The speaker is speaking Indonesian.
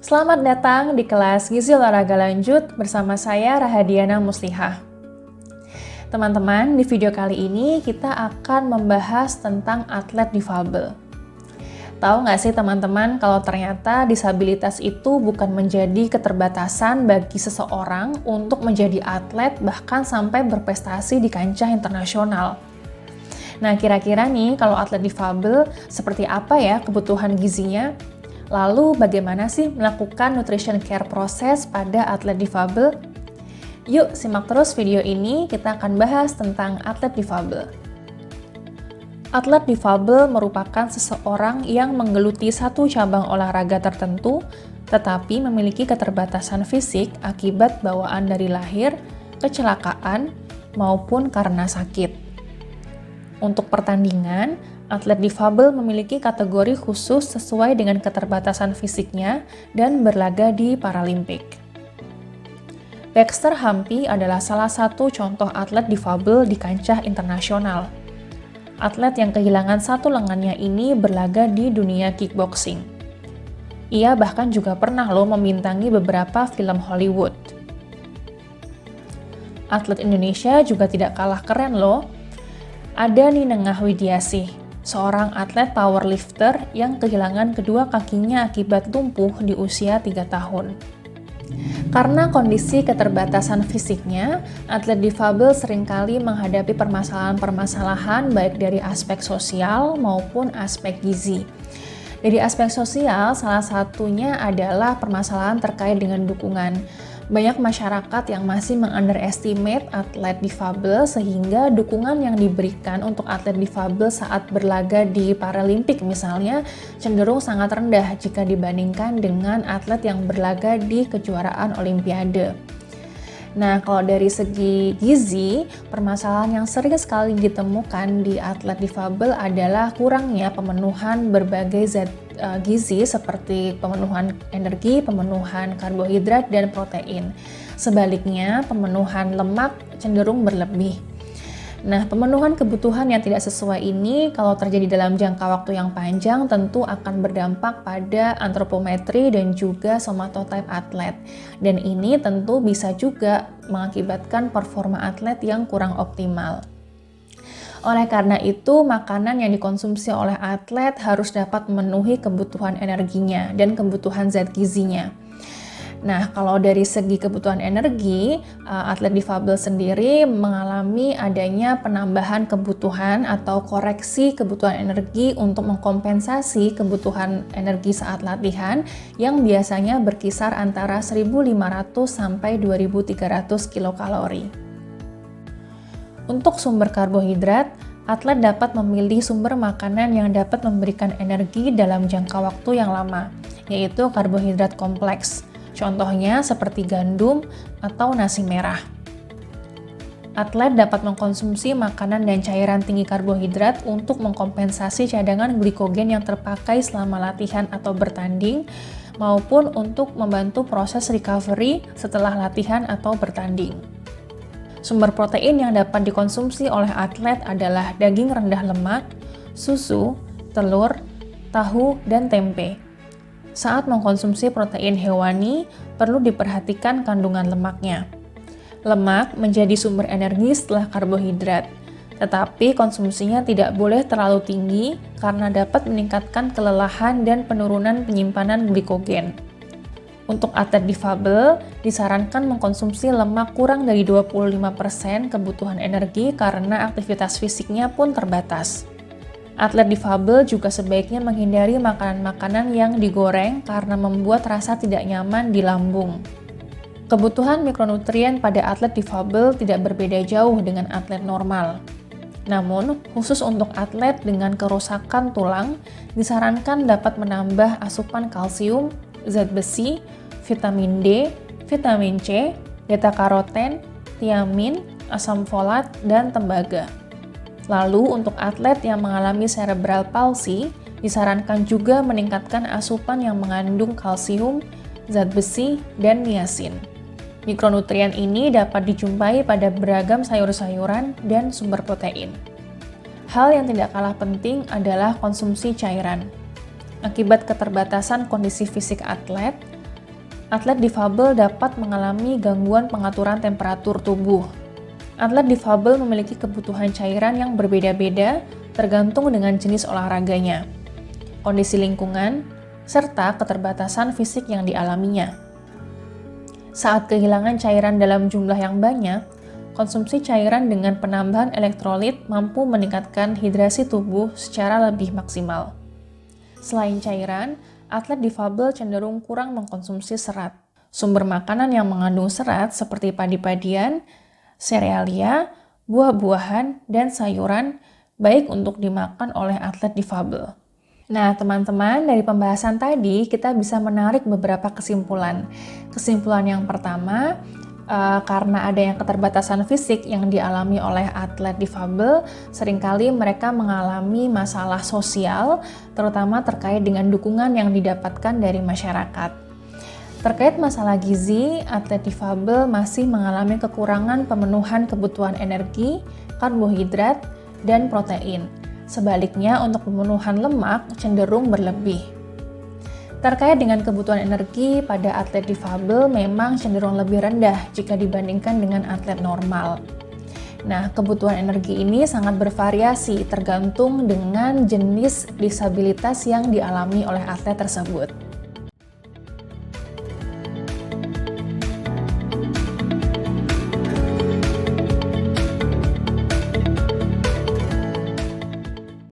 Selamat datang di kelas Gizi Olahraga Lanjut bersama saya Rahadiana Muslihah. Teman-teman, di video kali ini kita akan membahas tentang atlet difabel. Tahu nggak sih teman-teman kalau ternyata disabilitas itu bukan menjadi keterbatasan bagi seseorang untuk menjadi atlet bahkan sampai berprestasi di kancah internasional. Nah, kira-kira nih kalau atlet difabel seperti apa ya kebutuhan gizinya? Lalu bagaimana sih melakukan nutrition care proses pada atlet difabel? Yuk simak terus video ini, kita akan bahas tentang atlet difabel. Atlet difabel merupakan seseorang yang menggeluti satu cabang olahraga tertentu, tetapi memiliki keterbatasan fisik akibat bawaan dari lahir, kecelakaan, maupun karena sakit. Untuk pertandingan, atlet difabel memiliki kategori khusus sesuai dengan keterbatasan fisiknya dan berlaga di Paralimpik. Baxter Humpy adalah salah satu contoh atlet difabel di kancah internasional. Atlet yang kehilangan satu lengannya ini berlaga di dunia kickboxing. Ia bahkan juga pernah membintangi beberapa film Hollywood. Atlet Indonesia juga tidak kalah keren Ada Ninengah Widiasih, seorang atlet powerlifter yang kehilangan kedua kakinya akibat lumpuh di usia 3 tahun. Karena kondisi keterbatasan fisiknya, atlet difabel seringkali menghadapi permasalahan-permasalahan baik dari aspek sosial maupun aspek gizi. Dari aspek sosial, salah satunya adalah permasalahan terkait dengan dukungan. Banyak masyarakat yang masih mengunderestimate atlet difabel sehingga dukungan yang diberikan untuk atlet difabel saat berlaga di Paralimpik misalnya cenderung sangat rendah jika dibandingkan dengan atlet yang berlaga di kejuaraan Olimpiade. Nah, kalau dari segi gizi, permasalahan yang sering sekali ditemukan di atlet difabel adalah kurangnya pemenuhan berbagai zat gizi seperti pemenuhan energi, pemenuhan karbohidrat, dan protein. Sebaliknya, pemenuhan lemak cenderung berlebih. Nah, pemenuhan kebutuhan yang tidak sesuai ini kalau terjadi dalam jangka waktu yang panjang tentu akan berdampak pada antropometri dan juga somatotype atlet. Dan ini tentu bisa juga mengakibatkan performa atlet yang kurang optimal. Oleh karena itu, makanan yang dikonsumsi oleh atlet harus dapat memenuhi kebutuhan energinya dan kebutuhan zat gizinya. Nah, kalau dari segi kebutuhan energi, atlet difabel sendiri mengalami adanya penambahan kebutuhan atau koreksi kebutuhan energi untuk mengkompensasi kebutuhan energi saat latihan yang biasanya berkisar antara 1.500 sampai 2.300 kilokalori. Untuk sumber karbohidrat, atlet dapat memilih sumber makanan yang dapat memberikan energi dalam jangka waktu yang lama, yaitu karbohidrat kompleks. Contohnya seperti gandum atau nasi merah. Atlet dapat mengkonsumsi makanan dan cairan tinggi karbohidrat untuk mengkompensasi cadangan glikogen yang terpakai selama latihan atau bertanding, maupun untuk membantu proses recovery setelah latihan atau bertanding. Sumber protein yang dapat dikonsumsi oleh atlet adalah daging rendah lemak, susu, telur, tahu, dan tempe. Saat mengkonsumsi protein hewani, perlu diperhatikan kandungan lemaknya. Lemak menjadi sumber energi setelah karbohidrat, tetapi konsumsinya tidak boleh terlalu tinggi karena dapat meningkatkan kelelahan dan penurunan penyimpanan glikogen. Untuk atlet difabel, disarankan mengkonsumsi lemak kurang dari 25% kebutuhan energi karena aktivitas fisiknya pun terbatas. Atlet difabel juga sebaiknya menghindari makanan-makanan yang digoreng karena membuat rasa tidak nyaman di lambung. Kebutuhan mikronutrien pada atlet difabel tidak berbeda jauh dengan atlet normal. Namun, khusus untuk atlet dengan kerusakan tulang, disarankan dapat menambah asupan kalsium, zat besi, vitamin D, vitamin C, beta-karoten, tiamin, asam folat, dan tembaga. Lalu, untuk atlet yang mengalami cerebral palsy, disarankan juga meningkatkan asupan yang mengandung kalsium, zat besi, dan niacin. Mikronutrien ini dapat dijumpai pada beragam sayur-sayuran dan sumber protein. Hal yang tidak kalah penting adalah konsumsi cairan. Akibat keterbatasan kondisi fisik atlet, atlet difabel dapat mengalami gangguan pengaturan temperatur tubuh. Atlet difabel memiliki kebutuhan cairan yang berbeda-beda tergantung dengan jenis olahraganya, kondisi lingkungan, serta keterbatasan fisik yang dialaminya. Saat kehilangan cairan dalam jumlah yang banyak, konsumsi cairan dengan penambahan elektrolit mampu meningkatkan hidrasi tubuh secara lebih maksimal. Selain cairan, atlet difabel cenderung kurang mengkonsumsi serat. Sumber makanan yang mengandung serat seperti padi-padian, serealia, buah-buahan, dan sayuran baik untuk dimakan oleh atlet difabel. Nah, teman-teman, dari pembahasan tadi kita bisa menarik beberapa kesimpulan. Kesimpulan yang pertama, karena adanya keterbatasan fisik yang dialami oleh atlet difabel, seringkali mereka mengalami masalah sosial, terutama terkait dengan dukungan yang didapatkan dari masyarakat. Terkait masalah gizi, atlet difabel masih mengalami kekurangan pemenuhan kebutuhan energi, karbohidrat, dan protein. Sebaliknya, untuk pemenuhan lemak cenderung berlebih. Terkait dengan kebutuhan energi pada atlet difabel memang cenderung lebih rendah jika dibandingkan dengan atlet normal. Nah, kebutuhan energi ini sangat bervariasi tergantung dengan jenis disabilitas yang dialami oleh atlet tersebut.